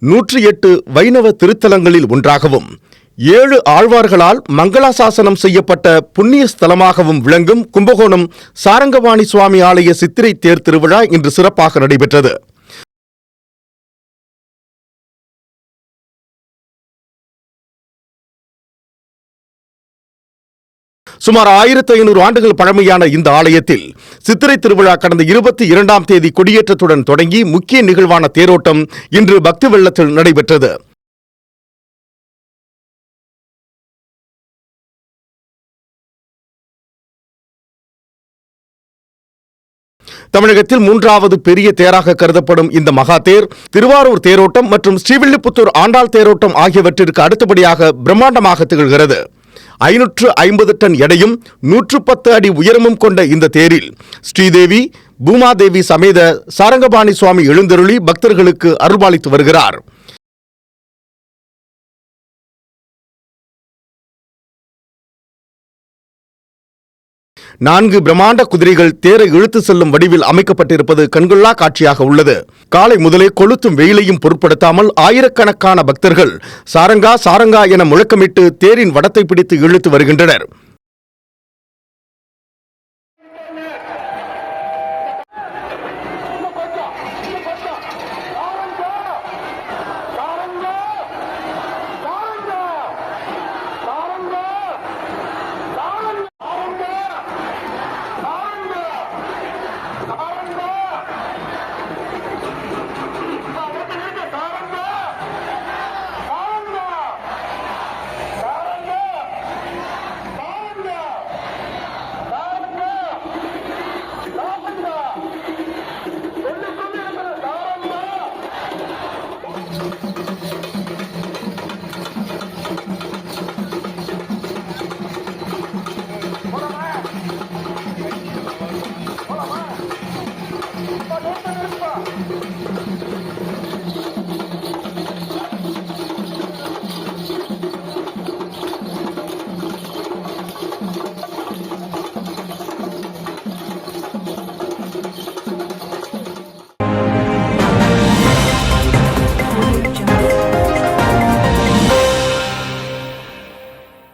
108 வைணவ திருத்தலங்களில் ஒன்றாகவும் 7 ஆழ்வார்களால் மங்களாசாசனம் செய்யப்பட்ட புண்ணிய ஸ்தலமாகவும் விளங்கும் கும்பகோணம் சாரங்கபாணி சுவாமி ஆலய சித்திரை தேர் திருவிழா இன்று சிறப்பாக நடைபெற்றது. சுமார் 1500 ஆண்டுகள் பழமையான இந்த ஆலயத்தில் சித்திரை திருவிழா கடந்த 22ஆம் தேதி கொடியேற்றத்துடன் தொடங்கி முக்கிய நிகழ்வான தேரோட்டம் இன்று பக்தி வெள்ளத்தில் நடைபெற்றது. தமிழகத்தில் 3வது பெரிய தேராக கருதப்படும் இந்த மகா தேர் திருவாரூர் தேரோட்டம் மற்றும் ஸ்ரீவில்லிபுத்தூர் ஆண்டாள் தேரோட்டம் ஆகியவற்றிற்கு அடுத்தபடியாக பிரம்மாண்டமாக திகழ்கிறது. 550 டன் எடையும் 110 அடி உயரமும் கொண்ட இந்த தேரில் ஸ்ரீதேவி பூமாதேவி சமேத சாரங்கபாணி சுவாமி எழுந்தருளி பக்தர்களுக்கு அருள்பாலித்து வருகிறார். 4 பிரம்மாண்ட குதிரைகள் தேரை இழுத்து செல்லும் வடிவில் அமைக்கப்பட்டிருப்பது கண்கொள்ளா காட்சியாக உள்ளது. காலை முதலே கொளுத்தும் வெயிலையும் பொருட்படுத்தாமல் ஆயிரக்கணக்கான பக்தர்கள் சாரங்கா சாரங்கா என முழக்கமிட்டு தேரின் வடத்தை பிடித்து இழுத்து வருகின்றனர்.